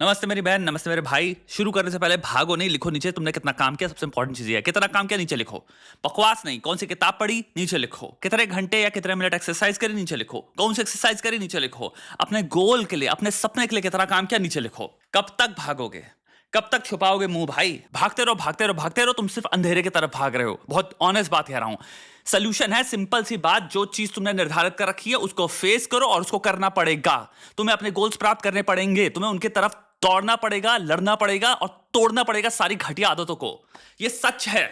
नमस्ते मेरी बहन, नमस्ते मेरे भाई। शुरू करने से पहले भागो नहीं, लिखो नीचे तुमने कितना काम किया। सबसे इंपॉर्टेंट चीज है कितना काम किया, नीचे लिखो। बकवास नहीं, कौन सी किताब पढ़ी नीचे लिखो। कितने घंटे या कितने मिनट एक्सरसाइज करी नीचे लिखो। कौन सी एक्सरसाइज करी नीचे लिखो। अपने गोल के लिए, अपने सपने के लिए कितना काम किया नीचे लिखो। कब तक भागोगे, कब तक छुपाओगे मुंह भाई? भागते रहो भागते रहो भागते रहो, तुम सिर्फ अंधेरे की तरफ भाग रहे हो। बहुत ऑनेस्ट बात कह रहा हूं। सोल्यूशन है सिंपल सी बात, जो चीज तुमने निर्धारित कर रखी है उसको फेस करो और उसको करना पड़ेगा। तुम्हें अपने गोल्स प्राप्त करने पड़ेंगे, तुम्हें उनकी तरफ दौड़ना पड़ेगा, लड़ना पड़ेगा और तोड़ना पड़ेगा सारी घटिया आदतों को। ये सच है,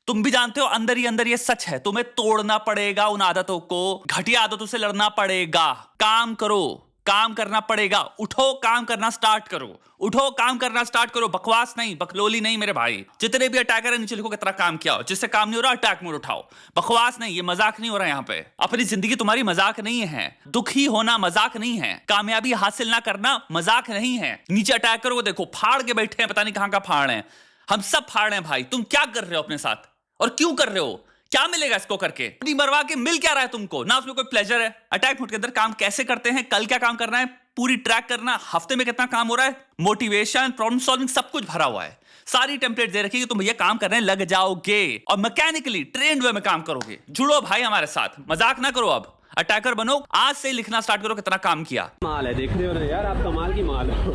तुम भी जानते हो अंदर ही अंदर ये सच है। तुम्हें तोड़ना पड़ेगा उन आदतों को, घटिया आदतों से लड़ना पड़ेगा। काम करो, काम करना पड़ेगा। उठो, काम करना स्टार्ट करो। उठो, काम करना स्टार्ट करो। बकवास नहीं, बकलोली नहीं मेरे भाई। जितने भी अटैकर है नीचे लिखो कितना काम किया हो। जिससे काम नहीं हो रहा अटैक मोड उठाओ। बकवास नहीं, ये मजाक नहीं हो रहा यहाँ पे। अपनी जिंदगी तुम्हारी मजाक नहीं है। दुखी होना मजाक नहीं है। कामयाबी हासिल ना करना मजाक नहीं है। नीचे अटैकर को देखो, फाड़ के बैठे हैं, पता नहीं कहां का फाड़ है। हम सब फाड़ हैं भाई। तुम क्या कर रहे हो अपने साथ और क्यों कर रहे हो? क्या मिलेगा इसको करके? अपनी मरवा के मिल क्या रहा है तुमको? ना उसमें कोई प्लेजर है। अटैक मोड के अंदर काम कैसे करते हैं, कल क्या काम करना है, पूरी ट्रैक करना, हफ्ते में कितना काम हो रहा है, मोटिवेशन, प्रॉब्लम सॉल्विंग सब कुछ भरा हुआ है। सारी टेम्पलेट दे रखी है कि तुम ये काम करने लग जाओगे और मैकेनिकली ट्रेन्ड वे में काम करोगे। जुड़ो भाई हमारे साथ, मजाक ना करो। अब अटैकर बनो, आज से लिखना स्टार्ट करो कितना काम किया। माल है, देख रहे हो ना यार, आप कमाल की माल हो।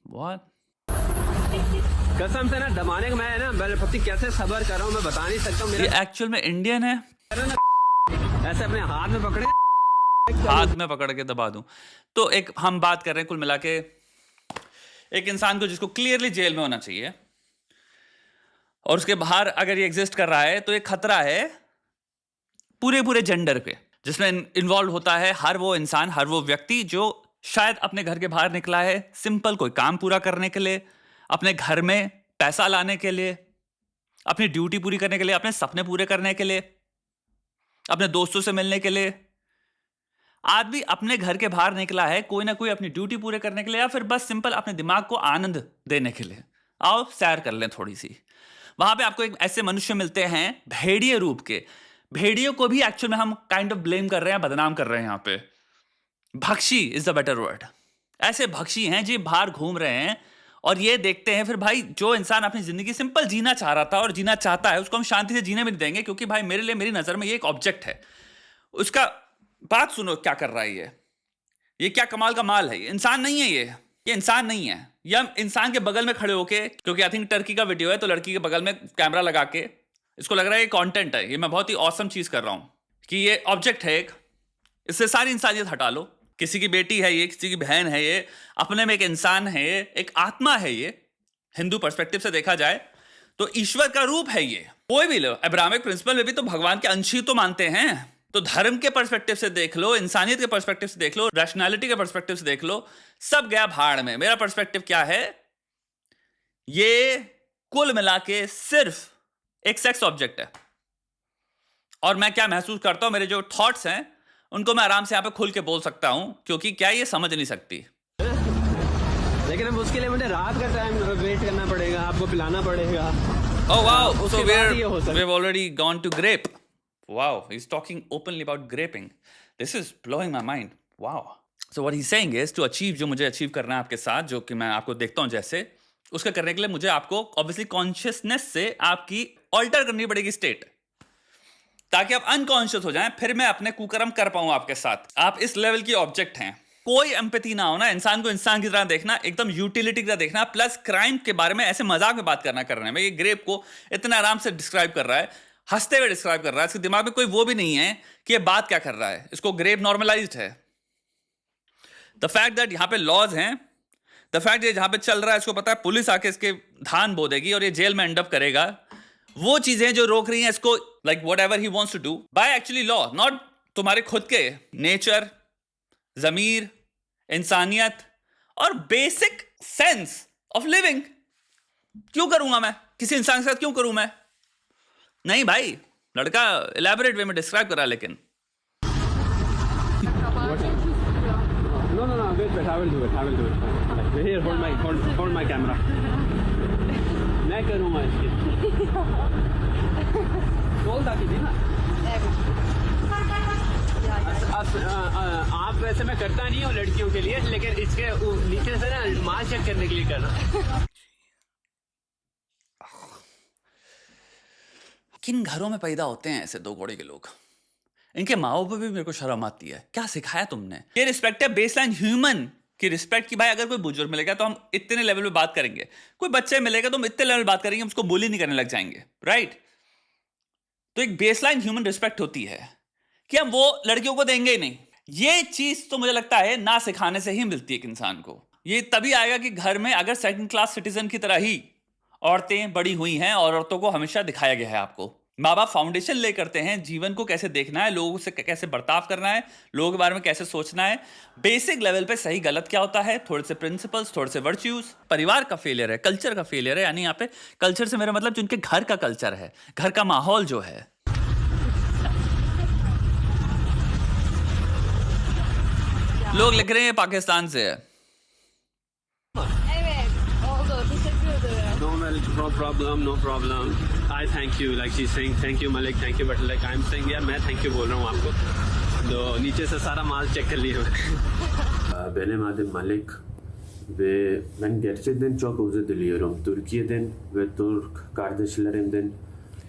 What? कसम से ना दबाने का मैं ना पति कैसे सबर कर रहा हूँ मैं बता नहीं सकता हूँ। ये एक्चुअल में इंडियन है। ऐसे अपने हाथ में पकड़े, हाथ में पकड़ के दबा दूं। तो एक हम बात कर रहे हैं कुल मिला के एक इंसान को जिसको क्लियरली जेल में होना चाहिए और उसके बाहर अगर ये एग्जिस्ट कर रहा है तो एक खतरा है पूरे जेंडर पे, जिसमें इन्वॉल्व होता है हर वो इंसान, हर वो व्यक्ति जो शायद अपने घर के बाहर निकला है सिंपल कोई काम पूरा करने के लिए, अपने घर में पैसा लाने के लिए, अपनी ड्यूटी पूरी करने के लिए, अपने सपने पूरे करने के लिए, अपने दोस्तों से मिलने के लिए। आदमी अपने घर के बाहर निकला है कोई ना कोई अपनी ड्यूटी पूरे करने के लिए या फिर बस सिंपल अपने दिमाग को आनंद देने के लिए। आओ सैर कर लें थोड़ी सी। वहां पे आपको एक ऐसे मनुष्य मिलते हैं भेड़िए रूप के। भेड़ियों को भी एक्चुअल में हम काइंड ऑफ ब्लेम कर रहे हैं, बदनाम कर रहे हैं यहाँ पे। भक्षी इज द बेटर वर्ड। ऐसे भक्षी हैं जो बाहर घूम रहे हैं और ये देखते हैं फिर भाई जो इंसान अपनी जिंदगी सिंपल जीना चाह रहा था और जीना चाहता है उसको हम शांति से जीने भी नहीं देंगे, क्योंकि भाई मेरे लिए, मेरी नजर में ये एक ऑब्जेक्ट है। उसका बात सुनो क्या कर रहा है ये क्या कमाल का माल है। ये इंसान नहीं है, ये इंसान नहीं है। ये हम इंसान के बगल में खड़े होके, क्योंकि आई थिंक टर्की का वीडियो है तो लड़की के बगल में कैमरा लगा के इसको लग रहा है ये कंटेंट है, ये मैं बहुत ही ऑसम चीज कर रहा हूं कि ये ऑब्जेक्ट है एक, इससे सारी इंसानियत हटा लो। किसी की बेटी है ये, किसी की बहन है ये, अपने में एक इंसान है ये, एक आत्मा है ये। हिंदू पर्सपेक्टिव से देखा जाए तो ईश्वर का रूप है ये। कोई भी लो, अब्राहमिक प्रिंसिपल में भी तो भगवान के अंश ही तो मानते हैं। तो धर्म के पर्सपेक्टिव से देख लो, इंसानियत के पर्सपेक्टिव से देख लो, रैशनैलिटी के पर्सपेक्टिव से देख लो, सब गया भाड़ में। मेरा पर्सपेक्टिव क्या है, ये कुल मिला के सिर्फ एक सेक्स ऑब्जेक्ट है। और मैं क्या महसूस करता हूं, मेरे जो थॉट्स हैं उनको मैं आराम से यहां पे खुल के बोल सकता हूं, क्योंकि क्या ये समझ नहीं सकती। लेकिन अब उसके लिए मुझे रात का टाइम वेट करना पड़ेगा, आपको पिलाना पड़ेगा। Oh wow, so उसके बाद ये हो सकता है। we've already gone to grape. Wow, he's talking openly about graping. This is blowing my mind. Wow. So what he's saying is to achieve जो मुझे अचीव करना है आपके साथ, जो कि मैं आपको देखता हूं जैसे, उसका करने के लिए मुझे आपको ऑब्वियसली कॉन्शियसनेस से आपकी ऑल्टर करनी पड़ेगी स्टेट, ताकि आप अनकॉन्शियस हो जाएं, फिर मैं अपने कुकर्म कर पाऊं आपके साथ। आप इस लेवल की ऑब्जेक्ट हैं, कोई एम्पैथी ना होना, इंसान को इंसान की तरह देखना, एकदम यूटिलिटी की तरह देखना, प्लस क्राइम के बारे में ऐसे मजाक में बात करने में। ये ग्रेप को इतना आराम से डिस्क्राइब कर रहा है, हंसते हुए डिस्क्राइब कर रहा है, इसके दिमाग में कोई वो भी नहीं है कि ये बात क्या कर रहा है। इसको ग्रेप नॉर्मलाइज्ड है। द फैक्ट दैट यहाँ पे लॉज हैं, द फैक्ट ये जहां पे चल रहा है इसको पता है पुलिस आके इसके धान बो देगी और ये जेल में एंड अप करेगा। वो चीजें जो रोक रही हैं इसको, like whatever he wants to do by actually law, not तुम्हारे खुद के नेचर, जमीर, इंसानियत और बेसिक सेंस ऑफ लिविंग। क्यों करूंगा मैं किसी इंसान के साथ, क्यों करूं मैं? नहीं भाई, लड़का इलेबोरेट वे में डिस्क्राइब कर रहा है लेकिन No, wait, I will do it. Here, hold my camera. मैं करूँगा इसके। बोल ताकि दी ना। आप वैसे मैं करता नहीं हूँ लड़कियों के लिए, लेकिन इसके नीचे से ना माल चेक करने के लिए करना। किन घरों में पैदा होते हैं ऐसे दो घोड़े के लोग? इनके माँ बाप भी मेरे को शर्म आती है। क्या सिखाया तुमने? ये रिस्पेक्ट है बेसलाइन ह्यूमन की रिस्पेक्ट की। भाई अगर कोई बुजुर्ग मिलेगा तो हम इतने लेवल पे बात करेंगे, कोई बच्चे मिलेगा तो हम इतने लेवल बात करेंगे, हम उसको bully नहीं करने लग जाएंगे, राइट? तो एक बेसलाइन ह्यूमन रिस्पेक्ट होती है कि हम वो लड़कियों को देंगे ही नहीं। ये चीज तो मुझे लगता है ना सिखाने से ही मिलती है एक इंसान को। ये तभी आएगा कि घर में अगर सेकंड क्लास सिटीजन की तरह ही औरतें बड़ी हुई हैं और औरतों को हमेशा दिखाया गया है आपको। माँ बाप फाउंडेशन ले करते हैं जीवन को कैसे देखना है, लोगों से कैसे बर्ताव करना है, लोगों के बारे में कैसे सोचना है, बेसिक लेवल पे सही गलत क्या होता है, थोड़े से प्रिंसिपल्स, थोड़े से वर्च्यूज। परिवार का फेलियर है, कल्चर का फेलियर है। यानी यहाँ पे कल्चर से मेरा मतलब जिनके घर का कल्चर है, घर का माहौल जो है। लोग लिख रहे हैं पाकिस्तान से है। No problem, no problem. I thank you. Like she's saying thank you Malik, thank you, but like I'm saying यार मैं thank you बोल रहा हूँ आपको। तो नीचे से सारा माल चेक कर लिया मैंने। Benim adım Malik ve ben gerçekten çok özür diliyorum. Türkiye'den ve Türk kardeşlerimden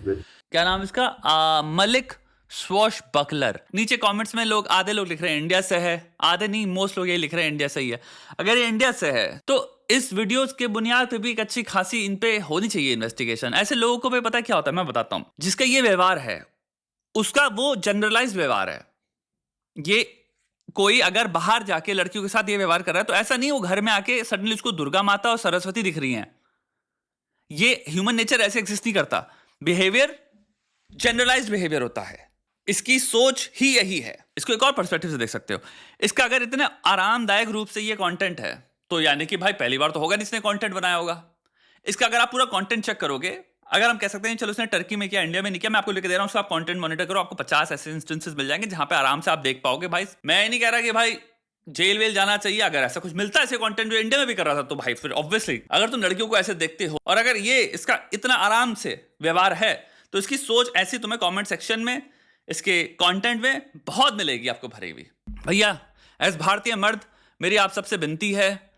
ve क्या नाम इसका? मलिक स्वॉश बकलर। नीचे कमेंट्स में लोग, आधे लोग लिख रहे हैं इंडिया से है, आधे नहीं, मोस्ट लोग ये लिख रहे हैं इंडिया से ही है। अगर ये इंडिया से है तो इस वीडियोस के बुनियाद पे भी एक अच्छी खासी इन पे होनी चाहिए इन्वेस्टिगेशन। ऐसे लोगों को भी पता क्या होता है, मैं बताता हूं। जिसका ये व्यवहार है उसका वो जनरलाइज व्यवहार है। ये कोई अगर बाहर जाके लड़कियों के साथ ये व्यवहार कर रहा है तो ऐसा नहीं वो घर में आके सडनली उसको दुर्गा माता और सरस्वती दिख रही हैं। ये ह्यूमन नेचर ऐसे एग्जिस्ट नहीं करता। बिहेवियर जनरलाइज्ड बिहेवियर होता है। इसकी सोच ही यही है। इसको एक और पर्सपेक्टिव से देख सकते हो। इसका अगर इतने आरामदायक रूप से ये कंटेंट है तो यानी कि भाई पहली बार तो होगा नहीं इसने कंटेंट बनाया होगा। इसका अगर आप पूरा कंटेंट चेक करोगे, अगर हम कह सकते हैं चलो इसने टर्की में किया, इंडिया में नहीं किया, मैं आपको लेके दे रहा हूं, उसका आप कंटेंट मॉनिटर करो, आपको 50 ऐसे इंस्टेंसेस मिल जाएंगे जहां पे आराम से आप देख पाओगे। भाई मैं ये नहीं कह रहा कि भाई जेल वेल जाना चाहिए, अगर ऐसा कुछ मिलता है ऐसे कंटेंट जो इंडिया में भी कर रहा था तो भाई फिर ऑब्वियसली अगर तुम लड़कियों को ऐसे देखते हो और अगर ये इसका इतना आराम से व्यवहार है तो इसकी सोच ऐसी तुम्हें कमेंट सेक्शन में, इसके कंटेंट में बहुत मिलेगी आपको भरी हुई। भैया एज भारतीय मर्द मेरी आप सबसे विनती है,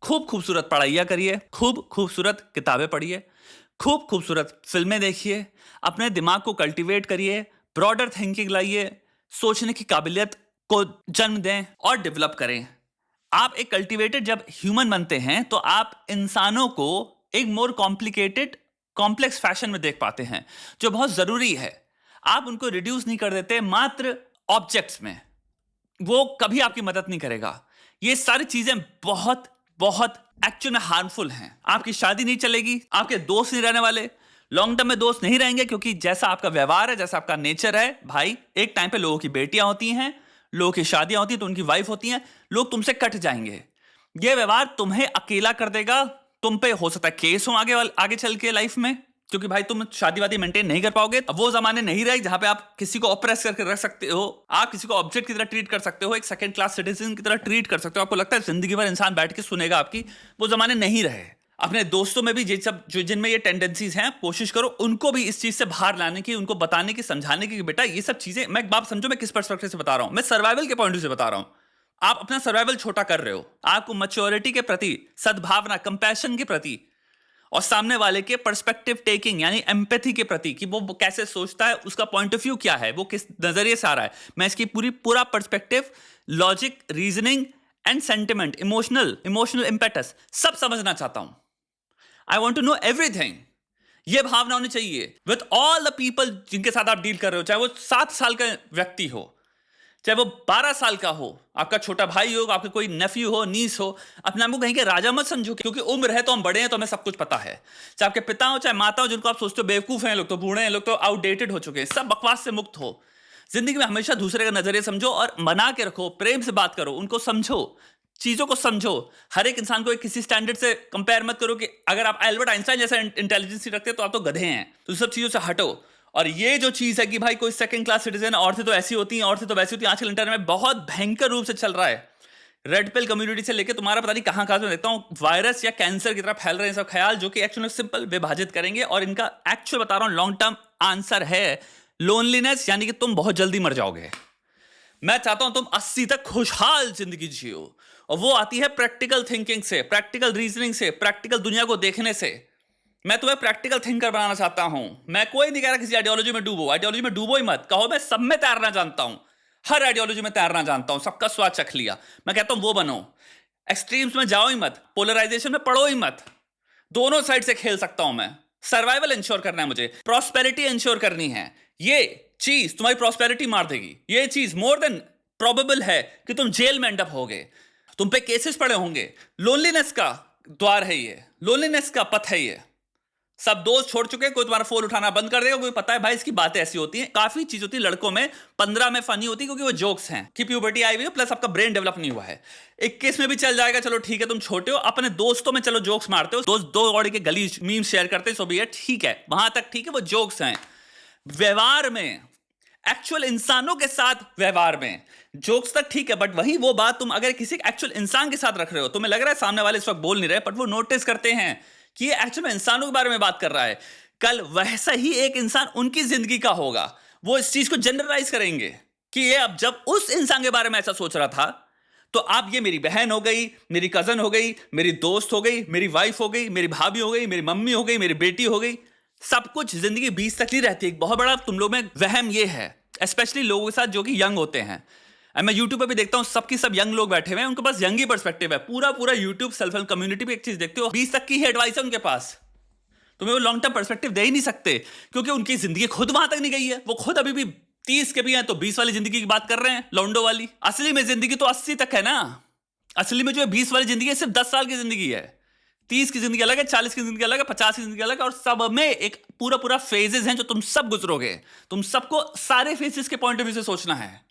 खूब खूबसूरत पढ़ाइयाँ करिए, खूब खूबसूरत किताबें पढ़िए, खूब खूबसूरत फिल्में देखिए, अपने दिमाग को कल्टीवेट करिए, ब्रॉडर थिंकिंग लाइए, सोचने की काबिलियत को जन्म दें और डेवलप करें। आप एक कल्टीवेटेड जब ह्यूमन बनते हैं तो आप इंसानों को एक मोर कॉम्प्लिकेटेड कॉम्प्लेक्स फैशन में देख पाते हैं, जो बहुत जरूरी है। आप उनको रिड्यूस नहीं कर देते मात्र ऑब्जेक्ट्स में, वो कभी आपकी मदद नहीं करेगा। ये सारी चीजें बहुत बहुत एक्चुअल में हार्मफुल हैं। आपकी शादी नहीं चलेगी, आपके दोस्त नहीं रहने वाले, लॉन्ग टर्म में दोस्त नहीं रहेंगे, क्योंकि जैसा आपका व्यवहार है, जैसा आपका नेचर है भाई, एक टाइम पे लोगों की बेटियां होती हैं, लोगों की शादियां होती हैं तो उनकी वाइफ होती हैं, लोग तुमसे कट जाएंगे। ये व्यवहार तुम्हें अकेला कर देगा, तुम पे हो सकता है केस हो आगे चल के लाइफ में, क्योंकि भाई तुम शादी वादी मेंटेन नहीं कर पाओगे। अब वो जमाने नहीं रहे जहां पे आप किसी को ऑप्रेस करके रख सकते हो, आप किसी को ऑब्जेक्ट की तरह ट्रीट कर सकते हो, एक सेकंड क्लास सिटीजन की तरह ट्रीट कर सकते हो। आपको लगता है जिंदगी भर इंसान बैठ के सुनेगा आपकी, वो जमाने नहीं रहे। अपने दोस्तों में भी ये सब जो जिनमें ये टेंडेंसीज हैं, कोशिश करो उनको भी इस चीज से बाहर लाने की, उनको बताने की, समझाने की कि बेटा ये सब चीजें, मैं एक बात समझो मैं किस पर्सपेक्टिव से बता रहा हूं, मैं सर्वाइवल के पॉइंट ऑफ व्यू से बता रहा हूं। आप अपना सर्वाइवल छोटा कर रहे हो, आपको मैच्योरिटी के प्रति, सद्भावना, कंपैशन के प्रति और सामने वाले के पर्सपेक्टिव टेकिंग यानी एम्पैथी के प्रति कि वो कैसे सोचता है, उसका पॉइंट ऑफ व्यू क्या है, वो किस नजरिए से आ रहा है, मैं इसकी पूरा perspective, logic, reasoning and sentiment, emotional impetus सब समझना चाहता हूं। I want to know everything. ये भावना होनी चाहिए विथ ऑल द पीपल जिनके साथ आप डील कर रहे हो, चाहे वो 7 साल का व्यक्ति हो, चाहे वो 12 साल का हो, आपका छोटा भाई हो, आपके कोई नेफ्यू हो, नीस हो, अपने आप को कहीं के राजा मत समझो, क्योंकि उम्र है तो हम बड़े हैं तो हमें सब कुछ पता है। चाहे आपके पिता हो, चाहे माता हो, जिनको आप सोचते हो बेवकूफ हैं लोग, तो बूढ़े हैं लोग, तो आउटडेटेड हो चुके हैं, सब बकवास से मुक्त हो। जिंदगी में हमेशा दूसरे का नजरिए समझो और मना के रखो, प्रेम से बात करो, उनको समझो, चीजों को समझो। हर एक इंसान को एक किसी स्टैंडर्ड से कंपेयर मत करो कि अगर आप एल्बर्ट आइंस्टाइन जैसा इंटेलिजेंस रखते हो तो आप तो गधे हैं, तो सब चीजों से हटो। और ये जो चीज है कि भाई कोई सेकंड क्लास सिटीजन, औरतें तो ऐसी होती हैं, औरतें तो वैसी होती हैं, आजकल इंटरनेट में बहुत भयंकर रूप से चल रहा है। रेड पिल कम्युनिटी से लेकर तुम्हारा पता नहीं कहां कहां से देखता हूं वायरस या कैंसर की तरह फैल रहे हैं सब ख्याल, जो कि एक्चुअली सिंपल विभाजित करेंगे। और इनका एक्चुअल बता रहा हूं लॉन्ग टर्म आंसर है लोनलीनेस, यानी कि तुम बहुत जल्दी मर जाओगे। मैं चाहता हूं तुम 80 तक खुशहाल जिंदगी जियो, और वो आती है प्रैक्टिकल थिंकिंग से, प्रैक्टिकल रीजनिंग से, प्रैक्टिकल दुनिया को देखने से। मैं तुम्हें प्रैक्टिकल थिंकर बनाना चाहता हूं। मैं कोई नहीं कह रहा किसी आइडियोलॉजी में डूबो, आइडियोलॉजी में डूबो ही मत। कहो मैं सब में तैरना जानता हूं, हर आइडियोलॉजी में तैरना जानता हूं, सबका स्वाद चख लिया। मैं कहता हूं वो बनो। एक्सट्रीम्स में जाओ ही मत, पोलराइजेशन में पढ़ो ही मत। दोनों साइड से खेल सकता हूं मैं। सर्वाइवल इंश्योर करना है मुझे, प्रॉस्पेरिटी इंश्योर करनी है। ये चीज तुम्हारी प्रॉस्पेरिटी मार देगी। ये चीज मोर देन प्रोबेबल है कि तुम जेल में एंड अप होगे। तुम पे केसेस पड़े होंगे। लोनलीनेस का द्वार है ये, लोनलीनेस का पथ है ये। सब दोस्त छोड़ चुके हैं, कोई तुम्हारा फोन उठाना बंद कर देगा, कोई पता है भाई इसकी बातें ऐसी होती हैं। काफी चीज होती है लड़कों में, 15 में फनी होती है क्योंकि वो जोक्स हैं कि प्यूबर्टी आई हुई है, प्लस आपका ब्रेन डेवलप नहीं हुआ है। 21 में भी चल जाएगा, चलो ठीक है, तुम छोटे हो, अपने दोस्तों में चलो जोक्स मारते हो, दोस्त दो औड़ी के गली मीम शेयर करते हैं, सो भी है, ठीक है, वहां तक ठीक है, वो जोक्स हैं। व्यवहार में, एक्चुअल इंसानों के साथ व्यवहार में जोक्स तक ठीक है, बट वही वो बात तुम अगर किसी एक्चुअल इंसान के साथ रख रहे हो, तुम्हें लग रहा है सामने वाले इस वक्त बोल नहीं रहे, बट वो नोटिस करते हैं कि ये एक्चुअल में इंसानों के बारे में बात कर रहा है। कल वैसा ही एक इंसान उनकी जिंदगी का होगा, वो इस चीज को जनरलाइज करेंगे कि ये अब जब उस इंसान के बारे में ऐसा सोच रहा था, तो आप ये मेरी बहन हो गई, मेरी कजन हो गई, मेरी दोस्त हो गई, मेरी वाइफ हो गई, मेरी भाभी हो गई, मेरी मम्मी हो गई, मेरी बेटी हो गई। सब कुछ जिंदगी 20 तक ही रहती है। एक बहुत बड़ा तुम लोग में वहम ये है, स्पेशली लोगों के साथ जो कि यंग होते हैं। मैं यूट्यूब पे भी देखता हूं, सबकी सब यंग लोग बैठे हुए हैं, उनके पास यंग ही पर्सपेक्टिव है। पूरा यूट्यूब सेल्फ हेल्प कम्युनिटी पे एक चीज देखते हो, 20 तक की ही एडवाइस है उनके पास। तुम्हें वो लॉन्ग टर्म पर्सपेक्टिव दे ही नहीं सकते, क्योंकि उनकी जिंदगी खुद वहां तक नहीं गई है। वो खुद अभी भी 30 के भी हैं, तो 20 वाली जिंदगी की बात कर रहे हैं, लॉन्डो वाली। असली में जिंदगी तो 80 तक है ना। असली में जो है 20 वाली जिंदगी है, सिर्फ 10 साल की जिंदगी है। 30 की जिंदगी अलग है, 40 की जिंदगी अलग है, 50 की जिंदगी अलग है, और सब में एक पूरा फेजेस हैं जो तुम सब गुजरोगे। तुम सबको सारे फेजेस के पॉइंट ऑफ व्यू से सोचना है।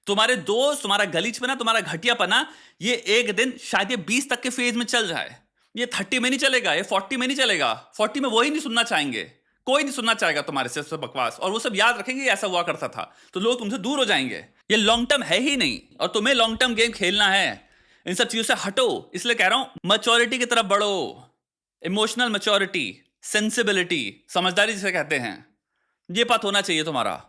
तुम्हारे दोस्त, तुम्हारा गलीचपना, तुम्हारा घटियापना, ये एक दिन शायद ये 20 तक के फेज में चल जाए, ये 30 में नहीं चलेगा, ये 40 में नहीं चलेगा। 40 में वो ही नहीं सुनना चाहेंगे, कोई नहीं सुनना चाहेगा तुम्हारे से सब बकवास, और वो सब याद रखेंगे ऐसा हुआ करता था, तो लोग तुमसे दूर हो जाएंगे। ये लॉन्ग टर्म है ही नहीं, और तुम्हें लॉन्ग टर्म गेम खेलना है। इन सब चीजों से हटो। इसलिए कह रहा हूं मैच्योरिटी की तरफ बढ़ो। इमोशनल मैच्योरिटी, सेंसिबिलिटी, समझदारी जिसे कहते हैं, ये पथ होना चाहिए तुम्हारा।